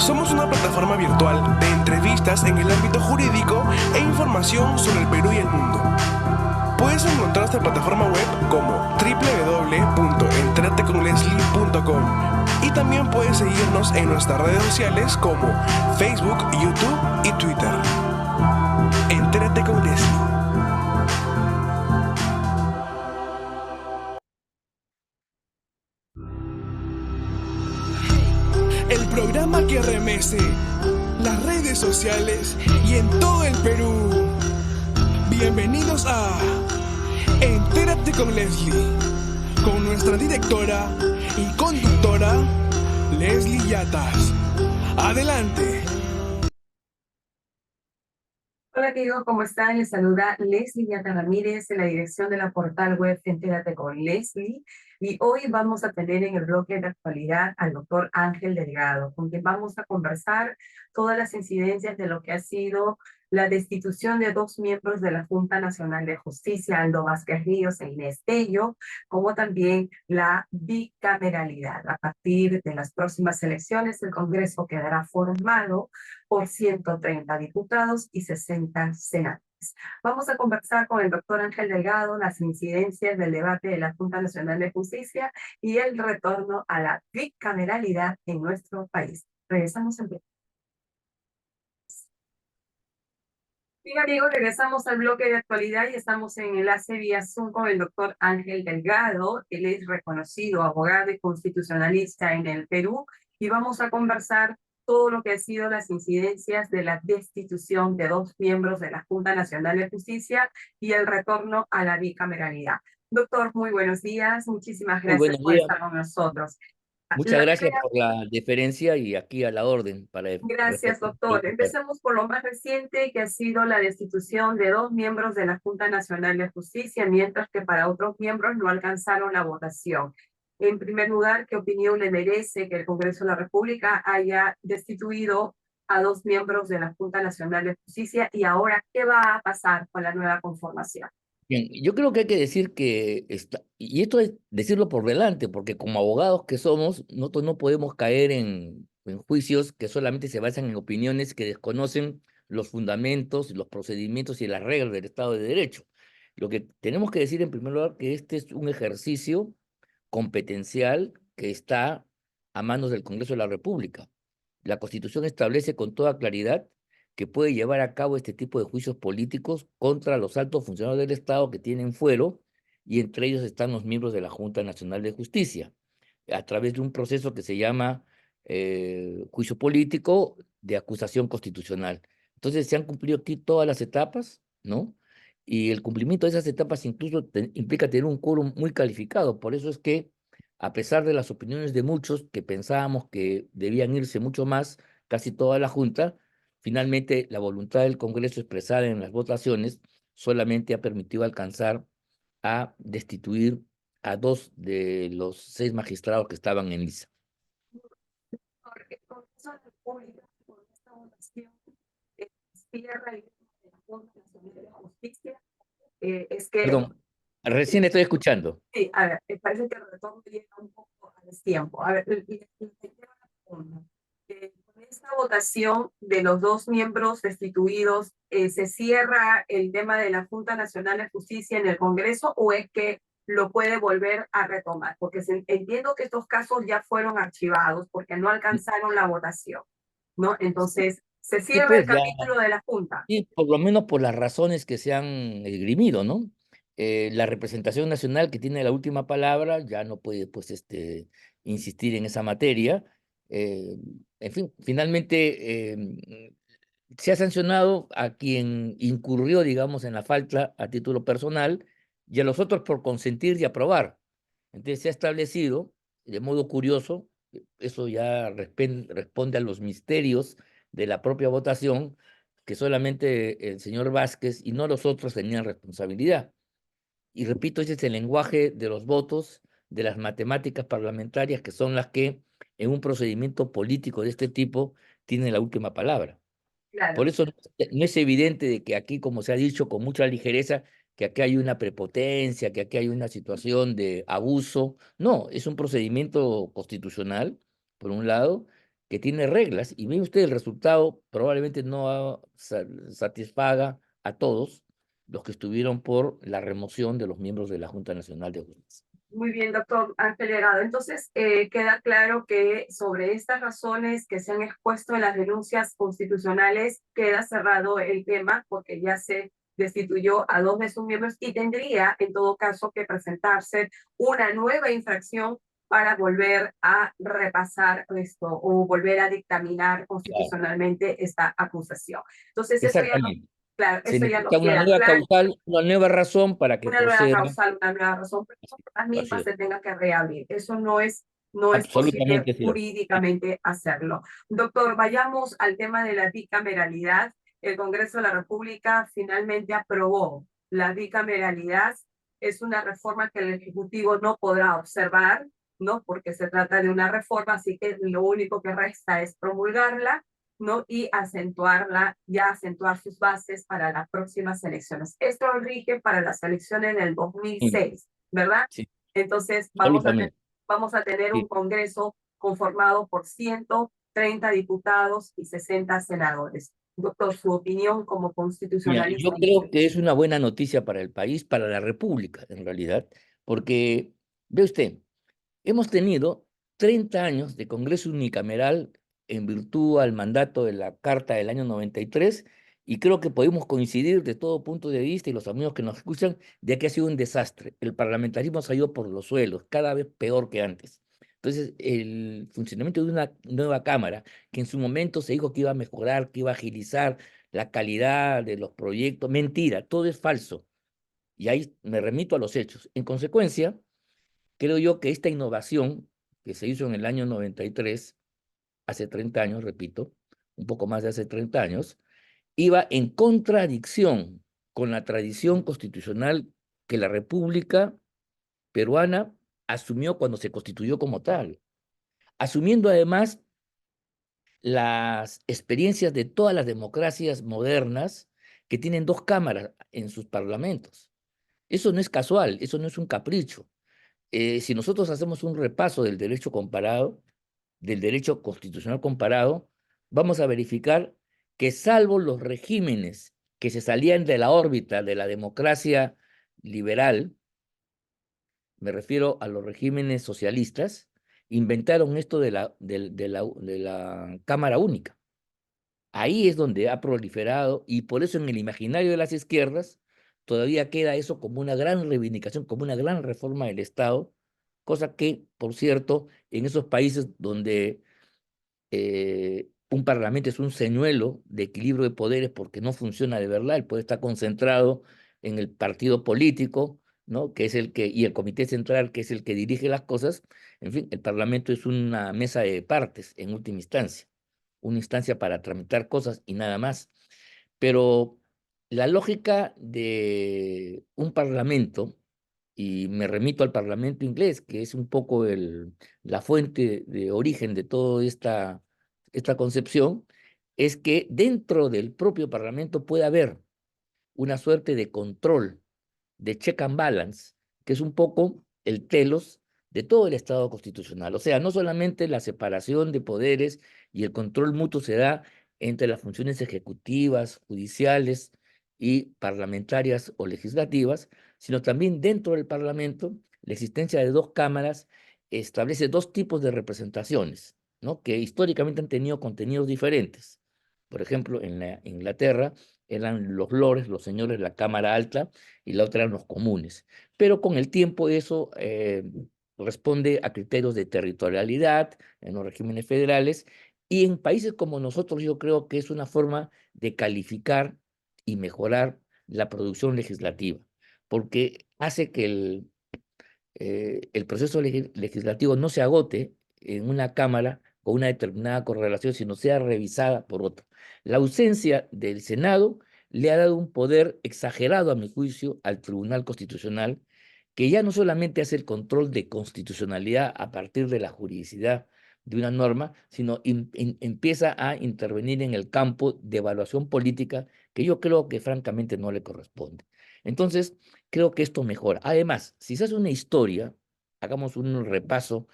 Somos una plataforma virtual de entrevistas en el ámbito jurídico e información sobre el Perú y el mundo. Puedes encontrar nuestra plataforma web como www.enterateconleslie.com y también puedes seguirnos en nuestras redes sociales como Facebook, YouTube y Twitter. Entérate con Leslie. El programa que remece las redes sociales y en todo el Perú. Bienvenidos a Entérate con Leslie, con nuestra directora y conductora, Leslie Yatas. Adelante. Hola amigos, ¿cómo están? Les saluda Leslie Yata Ramírez en la dirección de la portal web Entérate con Leslie. Y hoy vamos a tener en el bloque de actualidad al doctor Ángel Delgado, con quien vamos a conversar todas las incidencias de lo que ha sido la destitución de 2 miembros de la Junta Nacional de Justicia, Aldo Vázquez Ríos e Inés Tello, como también la bicameralidad. A partir de las próximas elecciones, el Congreso quedará formado por 130 diputados y 60 senadores. Vamos a conversar con el doctor Ángel Delgado las incidencias del debate de la Junta Nacional de Justicia y el retorno a la bicameralidad en nuestro país. Regresamos en breve. Bien amigos, regresamos al bloque de actualidad y estamos en enlace vía Zoom con el doctor Ángel Delgado. Él es reconocido abogado y constitucionalista en el Perú y vamos a conversar todo lo que ha sido las incidencias de la destitución de 2 miembros de la Junta Nacional de Justicia y el retorno a la bicameralidad. Doctor, muy buenos días. Muchísimas Muy gracias buenos por días. estar con nosotros. Muchas La gracias primera por la deferencia y aquí a la orden para Gracias, responder. doctor. Empecemos por lo más reciente, que ha sido la destitución de 2 miembros de la Junta Nacional de Justicia, mientras que para otros miembros no alcanzaron la votación. En primer lugar, ¿qué opinión le merece que el Congreso de la República haya destituido a 2 miembros de la Junta Nacional de Justicia? Y ahora, ¿qué va a pasar con la nueva conformación? Bien, yo creo que hay que decir que, y esto es decirlo por delante, porque como abogados que somos, nosotros no podemos caer en juicios que solamente se basan en opiniones que desconocen los fundamentos, los procedimientos y las reglas del Estado de Derecho. Lo que tenemos que decir en primer lugar que este es un ejercicio competencial que está a manos del Congreso de la República. La Constitución establece con toda claridad que puede llevar a cabo este tipo de juicios políticos contra los altos funcionarios del Estado que tienen fuero, y entre ellos están los miembros de la Junta Nacional de Justicia, a través de un proceso que se llama juicio político de acusación constitucional. Entonces se han cumplido aquí todas las etapas, ¿no? Y el cumplimiento de esas etapas incluso implica tener un quórum muy calificado. Por eso es que, a pesar de las opiniones de muchos que pensábamos que debían irse mucho más, casi toda la Junta, finalmente la voluntad del Congreso expresada en las votaciones solamente ha permitido alcanzar a destituir a 2 de los 6 magistrados que estaban en lista. Porque el Congreso de la República, con esta votación, cierra el de la Junta Nacional de Justicia. Es que Perdón, recién estoy escuchando. Sí, a ver, me parece que el retorno llega un poco a destiempo. A ver, con esta votación de los 2 miembros destituidos, ¿se cierra el tema de la Junta Nacional de Justicia en el Congreso o es que lo puede volver a retomar? Porque entiendo que estos casos ya fueron archivados porque no alcanzaron la votación, ¿no? Entonces, se Sí, cierra el pues ya, capítulo de la Junta. y por lo menos por las razones que se han esgrimido, ¿no? La representación nacional, que tiene la última palabra, ya no puede, pues, insistir en esa materia. En fin, finalmente se ha sancionado a quien incurrió, digamos, en la falta a título personal, y a los otros por consentir y aprobar. Entonces se ha establecido, de modo curioso, eso ya responde a los misterios de la propia votación, que solamente el señor Vázquez y no los otros tenían responsabilidad. Y repito, ese es el lenguaje de los votos, de las matemáticas parlamentarias, que son las que en un procedimiento político de este tipo tienen la última palabra. Por Claro. eso no es evidente de que aquí, como se ha dicho con mucha ligereza, que aquí hay una prepotencia, que aquí hay una situación de abuso. No, es un procedimiento constitucional, por un lado, que tiene reglas, y ve usted el resultado, probablemente no satisfaga a todos los que estuvieron por la remoción de los miembros de la Junta Nacional de Justicia. Muy bien, doctor Ángel Delgado. Entonces, queda claro que sobre estas razones que se han expuesto en las denuncias constitucionales, queda cerrado el tema porque ya se destituyó a 2 de sus miembros y tendría, en todo caso, que presentarse una nueva infracción para volver a repasar esto o volver a dictaminar Claro, constitucionalmente esta acusación. Entonces, eso ya no, exactamente. claro, Se eso ya necesita no una queda nueva claro. causal, una nueva razón para que Una nueva proceda. causal, una nueva razón, pero no por las Así mismas es, se tenga que reabrir. Eso no es posible absolutamente cierto. jurídicamente hacerlo. Doctor, vayamos al tema de la bicameralidad. El Congreso de la República finalmente aprobó la bicameralidad. Es una reforma que el Ejecutivo no podrá observar, ¿no? Porque se trata de una reforma, así que lo único que resta es promulgarla, ¿no? Y acentuarla, ya acentuar sus bases para las próximas elecciones. Esto rige para las elecciones del Sí, 2006, ¿verdad? sí, Entonces absolutamente. vamos a tener un Sí. Congreso conformado por 130 diputados y 60 senadores. Doctor, su opinión como Mira, constitucionalista. yo creo que es una buena noticia para el país, para la República, en realidad, porque, ve usted, hemos tenido 30 años de Congreso unicameral en virtud al mandato de la Carta del año 93, y creo que podemos coincidir de todo punto de vista, y los amigos que nos escuchan, de que ha sido un desastre. El parlamentarismo se ha ido por los suelos, cada vez peor que antes. Entonces, el funcionamiento de una nueva Cámara, que en su momento se dijo que iba a mejorar, que iba a agilizar la calidad de los proyectos, mentira, todo es falso. Y ahí me remito a los hechos. En consecuencia, creo yo que esta innovación que se hizo en el año 93, hace 30 años, repito, un poco más de hace 30 años, iba en contradicción con la tradición constitucional que la República Peruana asumió cuando se constituyó como tal, asumiendo además las experiencias de todas las democracias modernas que tienen 2 cámaras en sus parlamentos. Eso no es casual, eso no es un capricho. Si nosotros hacemos un repaso del derecho comparado, del derecho constitucional comparado, vamos a verificar que salvo los regímenes que se salían de la órbita de la democracia liberal, me refiero a los regímenes socialistas, inventaron esto de la Cámara Única. Ahí es donde ha proliferado, y por eso en el imaginario de las izquierdas todavía queda eso como una gran reivindicación, como una gran reforma del Estado, cosa que, por cierto, en esos países donde un parlamento es un señuelo de equilibrio de poderes porque no funciona de verdad, el poder está concentrado en el partido político, ¿no? Que es y el comité central, que es el que dirige las cosas. En fin, el parlamento es una mesa de partes en última instancia, una instancia para tramitar cosas y nada más. Pero la lógica de un parlamento, y me remito al parlamento inglés, que es un poco la fuente de origen de toda esta concepción, es que dentro del propio parlamento puede haber una suerte de control, de check and balance, que es un poco el telos de todo el Estado constitucional. O sea, no solamente la separación de poderes y el control mutuo se da entre las funciones ejecutivas, judiciales y parlamentarias o legislativas, sino también dentro del Parlamento, la existencia de 2 cámaras establece 2 tipos de representaciones, ¿no? Que históricamente han tenido contenidos diferentes. Por ejemplo, en Inglaterra eran los lores, los señores de la Cámara Alta, y la otra eran los comunes. Pero con el tiempo eso responde a criterios de territorialidad en los regímenes federales, y en países como nosotros yo creo que es una forma de calificar y mejorar la producción legislativa, porque hace que el proceso legislativo no se agote en una cámara con una determinada correlación, sino sea revisada por otra. La ausencia del Senado le ha dado un poder exagerado, a mi juicio, al Tribunal Constitucional, que ya no solamente hace el control de constitucionalidad a partir de la juridicidad de una norma, sino empieza a intervenir en el campo de evaluación política, que yo creo que francamente no le corresponde. Entonces, creo que esto mejora. Además, si se hace una historia, hagamos un repaso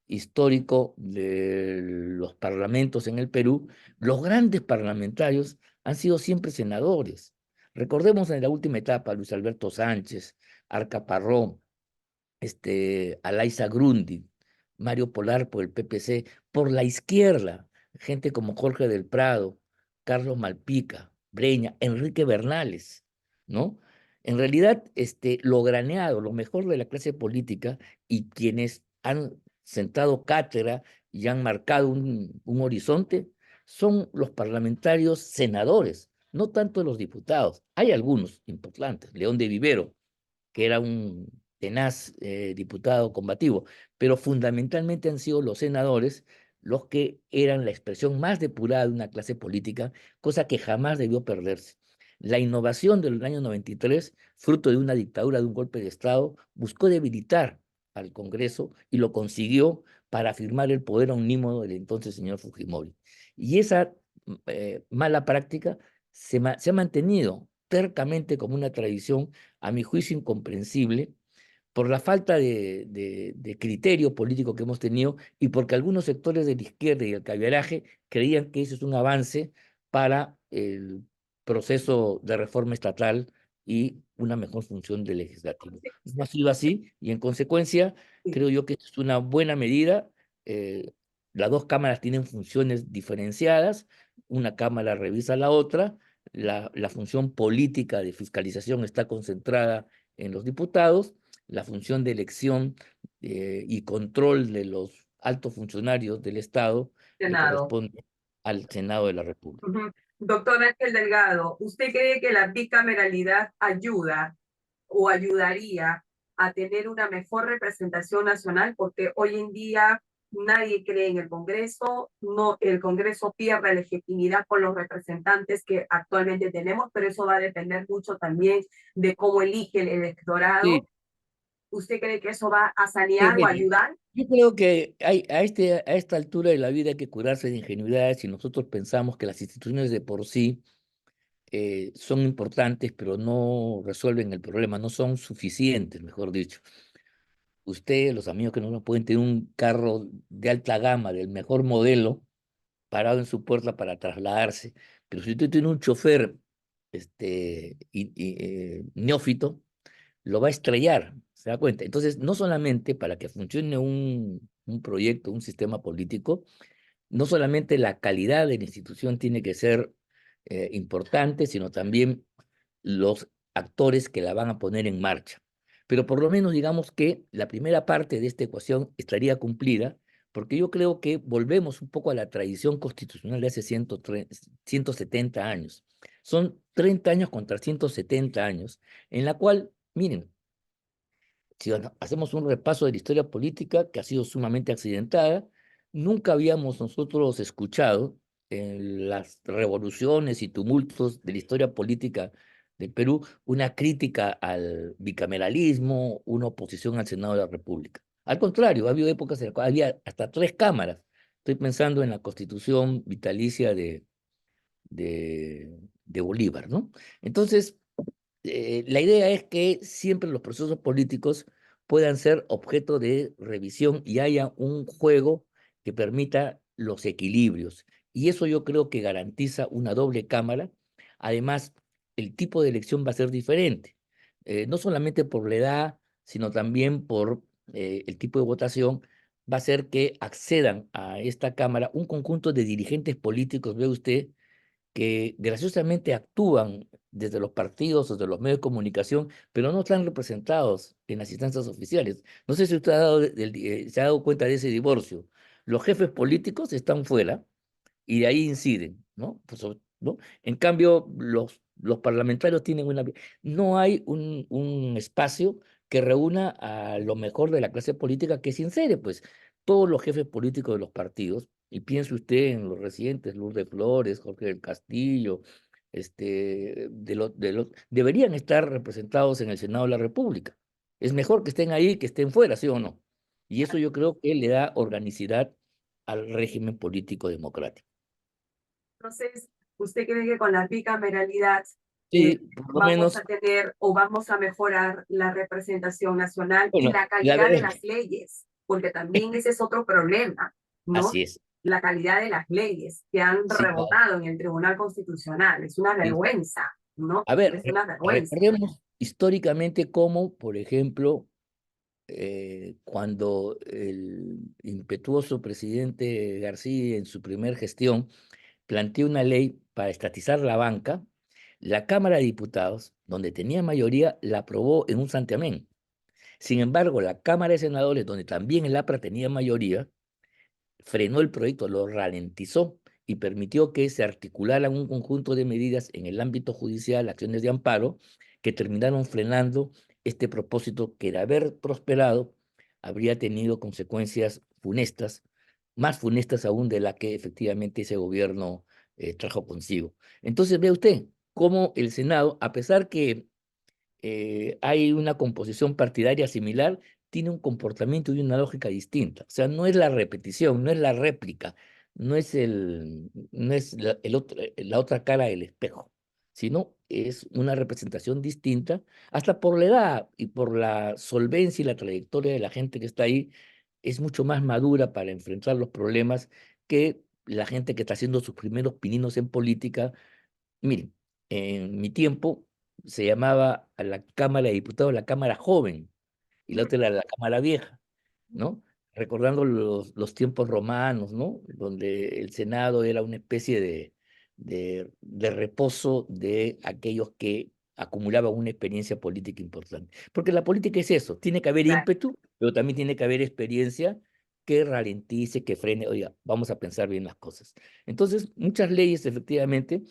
histórico de los parlamentos en el Perú, los grandes parlamentarios han sido siempre senadores. Recordemos en la última etapa, Luis Alberto Sánchez, Arca Parrón, Alaisa Grundy, Mario Polar por el PPC, por la izquierda, gente como Jorge del Prado, Carlos Malpica, Breña, Enrique Bernales, ¿no? En realidad, lo graneado, lo mejor de la clase política y quienes han sentado cátedra y han marcado un horizonte son los parlamentarios senadores, no tanto los diputados. Hay algunos importantes, León de Vivero, que era un tenaz diputado combativo, pero fundamentalmente han sido los senadores los que eran la expresión más depurada de una clase política, cosa que jamás debió perderse. La innovación del año 93, fruto de una dictadura, de un golpe de Estado, buscó debilitar al Congreso y lo consiguió para afirmar el poder omnímodo del entonces señor Fujimori. Y esa mala práctica se ha mantenido tercamente como una tradición, a mi juicio incomprensible, por la falta de criterio político que hemos tenido y porque algunos sectores de la izquierda y el caviaraje creían que eso es un avance para el proceso de reforma estatal y una mejor función del legislativo. No ha sido así y en consecuencia creo yo que es una buena medida. Las dos cámaras tienen funciones diferenciadas, una cámara revisa la otra, la función política de fiscalización está concentrada en los diputados, la función de elección y control de los altos funcionarios del Estado le Senado. corresponde al Senado de la República. Ujú. Doctor Ángel Delgado, ¿usted cree que la bicameralidad ayuda o ayudaría a tener una mejor representación nacional? Porque hoy en día nadie cree en el Congreso, no, el Congreso pierde legitimidad con los representantes que actualmente tenemos, pero eso va a depender mucho también de cómo elige el Sí, electorado. ¿Usted cree que eso va a sí, sanear o mire, ayudar? yo creo que a esta altura de la vida hay que curarse de ingenuidades si nosotros pensamos que las instituciones de por sí son importantes, pero no resuelven el problema, no son suficientes, mejor dicho. Usted, los amigos que no pueden tener un carro de alta gama, del mejor modelo, parado en su puerta para trasladarse, pero si usted tiene un chofer neófito, lo va a estrellar, ¿se da cuenta? Entonces, no solamente para que funcione un proyecto, un sistema político, no solamente la calidad de la institución tiene que ser importante, sino también los actores que la van a poner en marcha. Pero por lo menos digamos que la primera parte de esta ecuación estaría cumplida, porque yo creo que volvemos un poco a la tradición constitucional de hace 170 años. Son 30 años contra 170 años, en la cual, miren, si hacemos un repaso de la historia política que ha sido sumamente accidentada, nunca habíamos nosotros escuchado en las revoluciones y tumultos de la historia política del Perú una crítica al bicameralismo, una oposición al Senado de la República. Al contrario, ha habido épocas en las cuales había hasta 3 cámaras. Estoy pensando en la constitución vitalicia de Bolívar, ¿no? Entonces, la idea es que siempre los procesos políticos puedan ser objeto de revisión y haya un juego que permita los equilibrios. Y eso yo creo que garantiza una doble cámara. Además, el tipo de elección va a ser diferente, no solamente por la edad, sino también por el tipo de votación. Va a ser que accedan a esta cámara un conjunto de dirigentes políticos, ve usted, que graciosamente actúan desde los partidos o de los medios de comunicación, pero no están representados en las instancias oficiales. No sé si usted se ha dado cuenta de ese divorcio. Los jefes políticos están fuera y de ahí inciden, ¿no? Pues, ¿no? En cambio, los parlamentarios tienen una... No hay un espacio que reúna a lo mejor de la clase política que se insere, pues todos los jefes políticos de los partidos, y piense usted en los residentes, Lourdes Flores, Jorge del Castillo, deberían estar representados en el Senado de la República. Es mejor que estén ahí que estén fuera, ¿sí o no? Y eso yo creo que le da organicidad al régimen político democrático. Entonces, ¿usted cree que con la bicameralidad Sí, por lo vamos a menos, tener o vamos a mejorar la representación nacional y bueno, la la calidad de verdad, las leyes? porque también ese es otro problema, ¿no? Así es. La calidad de las leyes que han Sí, claro. rebotado en el Tribunal Constitucional. Es una Sí. vergüenza, ¿no? A ver, Es una vergüenza. recordemos históricamente cómo, por ejemplo, cuando el impetuoso presidente García en su primer gestión planteó una ley para estatizar la banca, la Cámara de Diputados, donde tenía mayoría, la aprobó en un santiamén. Sin embargo, la Cámara de Senadores, donde también el APRA tenía mayoría, frenó el proyecto, lo ralentizó y permitió que se articularan un conjunto de medidas en el ámbito judicial, acciones de amparo, que terminaron frenando este propósito que, de haber prosperado, habría tenido consecuencias funestas, más funestas aún de la que efectivamente ese gobierno trajo consigo. Entonces, ve usted cómo el Senado, a pesar que hay una composición partidaria similar, tiene un comportamiento y una lógica distinta. O sea, no es la repetición, no es la réplica, no es la otra cara del espejo, sino es una representación distinta, hasta por la edad y por la solvencia y la trayectoria de la gente que está ahí, es mucho más madura para enfrentar los problemas que la gente que está haciendo sus primeros pininos en política. Miren, en mi tiempo se llamaba a la Cámara de Diputados la Cámara Joven y la otra era la Cámara Vieja, ¿no? Recordando los tiempos romanos, ¿no? Donde el Senado era una especie de reposo de aquellos que acumulaban una experiencia política importante. Porque la política es eso, tiene que haber Claro. ímpetu, pero también tiene que haber experiencia que ralentice, que frene, oiga, vamos a pensar bien las cosas. Entonces, muchas leyes efectivamente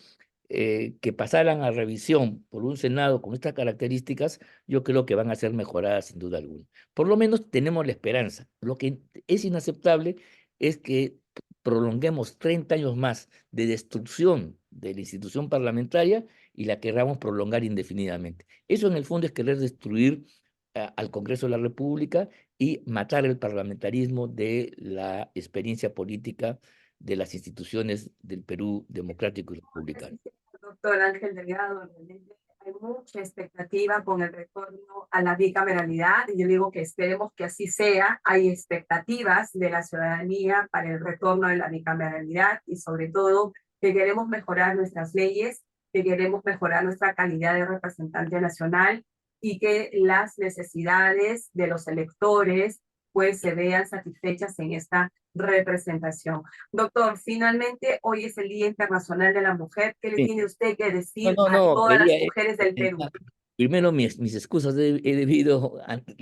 que pasaran a revisión por un Senado con estas características, yo creo que van a ser mejoradas sin duda alguna. Por lo menos tenemos la esperanza. Lo que es inaceptable es que prolonguemos 30 años más de destrucción de la institución parlamentaria y la querramos prolongar indefinidamente. Eso en el fondo es querer destruir al Congreso de la República y matar el parlamentarismo de la experiencia política de las instituciones del Perú democrático y republicano. Doctor Ángel Delgado, realmente hay mucha expectativa con el retorno a la bicameralidad y yo digo que esperemos que así sea. Hay expectativas de la ciudadanía para el retorno de la bicameralidad y sobre todo que queremos mejorar nuestras leyes, que queremos mejorar nuestra calidad de representante nacional y que las necesidades de los electores pues se vean satisfechas en esta representación. Doctor, finalmente hoy es el Día Internacional de la Mujer. ¿Qué le Sí. tiene usted que No, decir no, a no, todas las quería mujeres del Perú? primero mis excusas, he debido,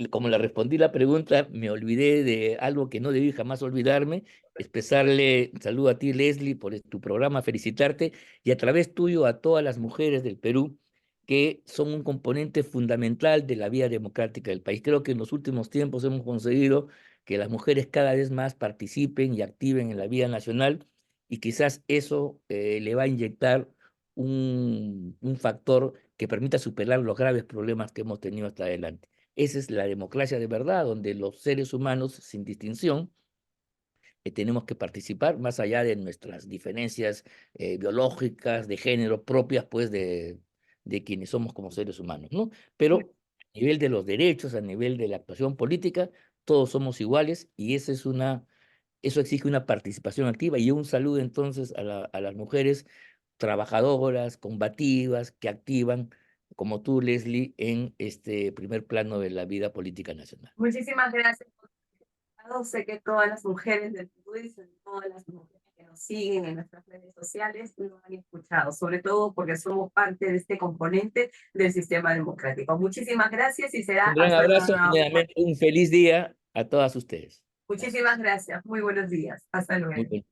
como le respondí la pregunta, me olvidé de algo que no debí jamás olvidarme, expresarle saludo a ti, Leslie, por tu programa, felicitarte, y a través tuyo a todas las mujeres del Perú, que son un componente fundamental de la vida democrática del país. Creo que en los últimos tiempos hemos conseguido que las mujeres cada vez más participen y activen en la vida nacional, y quizás eso le va a inyectar un factor que permita superar los graves problemas que hemos tenido hasta adelante. Esa es la democracia de verdad, donde los seres humanos, sin distinción, tenemos que participar más allá de nuestras diferencias biológicas, de género, propias pues de quienes somos como seres humanos, ¿no? Pero a nivel de los derechos, a nivel de la actuación política, todos somos iguales y eso exige una participación activa y un saludo entonces a las mujeres trabajadoras, combativas, que activan, como tú, Leslie, en este primer plano de la vida política nacional. Muchísimas gracias. Sé que todas las mujeres del Perú y sobre todo las mujeres que nos siguen en nuestras redes sociales lo han escuchado, sobre todo porque somos parte de este componente del sistema democrático. Muchísimas gracias y será Un gran hasta una abrazo y nueva nuevamente un feliz día a todas ustedes. Muchísimas gracias. Muy buenos días. Hasta Muy luego. bien.